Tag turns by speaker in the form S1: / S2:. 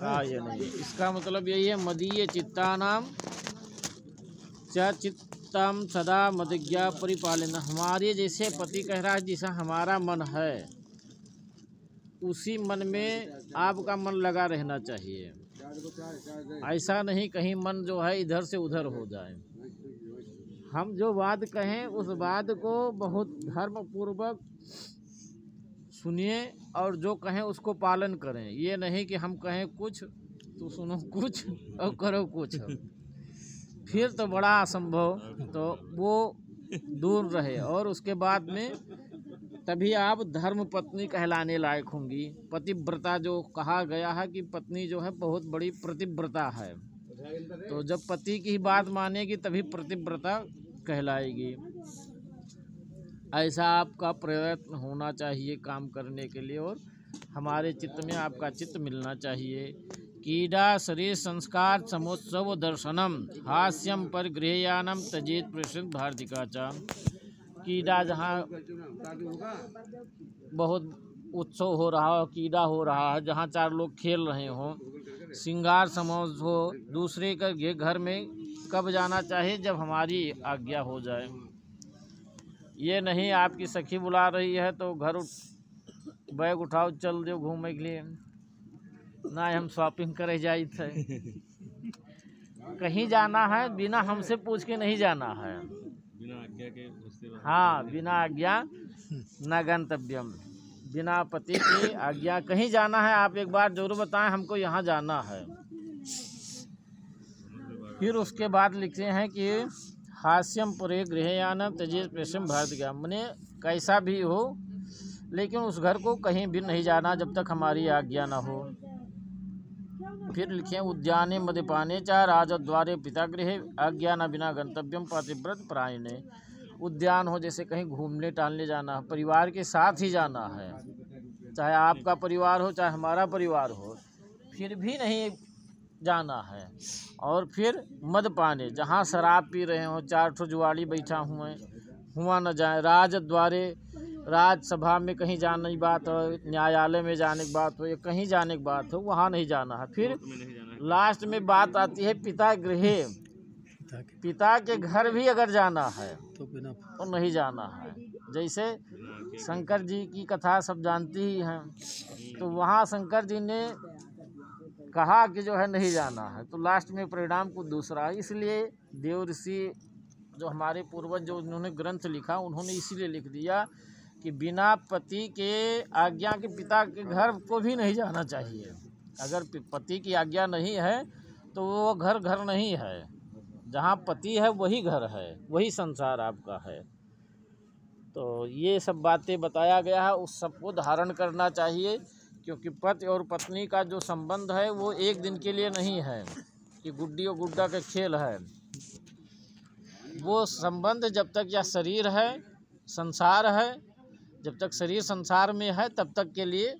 S1: हाँ ये नहीं, इसका मतलब यही है मदीय चित्तानाम च चित्तम सदा मदज्ञा परिपालन। हमारे जैसे पति कह रहा है जैसा हमारा मन है उसी मन में आपका मन लगा रहना चाहिए। ऐसा नहीं कहीं मन जो है इधर से उधर हो जाए। हम जो बात कहें उस बात को बहुत धर्म पूर्वक सुनिए और जो कहें उसको पालन करें। ये नहीं कि हम कहें कुछ तो सुनो कुछ और करो कुछ, फिर तो बड़ा असंभव, तो वो दूर रहे। और उसके बाद में तभी आप धर्म पत्नी कहलाने लायक होंगी। पतिव्रता जो कहा गया है कि पत्नी जो है बहुत बड़ी प्रतिव्रता है, तो जब पति की बात मानेगी तभी प्रतिव्रता कहलाएगी। ऐसा आपका प्रयत्न होना चाहिए काम करने के लिए, और हमारे चित्त में आपका चित्त मिलना चाहिए। कीड़ा शरीर संस्कार समोत्सव दर्शनम हास्यम पर गृहयानम तजेत प्रसिद्ध भारतिका चा। कीड़ा जहाँ बहुत उत्सव हो रहा हो, कीड़ा हो रहा है, जहाँ चार लोग खेल रहे हों, श्रृंगार समोज हो, दूसरे के घर में कब जाना चाहिए? जब हमारी आज्ञा हो जाए। ये नहीं आपकी सखी बुला रही है तो घर बैग उठाओ चल दो घूमने के लिए, ना हम शॉपिंग करे जाए थे। कहीं जाना है बिना हमसे पूछ के नहीं जाना है,
S2: बिना आज्ञा के।
S1: हाँ, बिना आज्ञा न गंतव्यम। बिना पति की आज्ञा कहीं जाना है आप एक बार जरूर बताएं हमको यहाँ जाना है। फिर उसके बाद लिखते हैं कि हास्यम पुरे गृहयान तजेत प्रेषम भारतिका, मने कैसा भी हो लेकिन उस घर को कहीं भी नहीं जाना जब तक हमारी आज्ञा ना हो। फिर लिखे उद्याने मद्यपाने चा राजद्वारे पिता गृह आज्ञा न बिना गंतव्यम पतिव्रत परायणे। उद्यान हो, जैसे कहीं घूमने टहलने जाना है, परिवार के साथ ही जाना है, चाहे आपका परिवार हो चाहे हमारा परिवार हो, फिर भी नहीं जाना है। और फिर मद्यपाने, जहाँ शराब पी रहे हो, चार ठो जुआड़ी बैठा हुआ न जाए। राजद्वारे, राजसभा में कहीं जाने की बात हो, न्यायालय में जाने की बात हो, या कहीं जाने की बात हो, वहाँ नहीं जाना है। फिर लास्ट में बात आती है पिता गृह, पिता के घर भी अगर जाना है तो नहीं जाना है। जैसे शंकर जी की कथा सब जानती ही हैं, तो वहाँ शंकर जी ने कहा कि जो है नहीं जाना है, तो लास्ट में परिणाम कुछ दूसरा है। इसलिए देव ऋषि जो हमारे पूर्वज जो उन्होंने ग्रंथ लिखा, उन्होंने इसीलिए लिख दिया कि बिना पति के आज्ञा के पिता के घर को भी नहीं जाना चाहिए। अगर पति की आज्ञा नहीं है तो वो घर घर नहीं है। जहाँ पति है वही घर है, वही संसार आपका है। तो ये सब बातें बताया गया है, उस सबको धारण करना चाहिए, क्योंकि पति और पत्नी का जो संबंध है वो एक दिन के लिए नहीं है कि गुड्डी और गुड्डा का खेल है। वो संबंध जब तक यह शरीर है, संसार है, जब तक शरीर संसार में है तब तक के लिए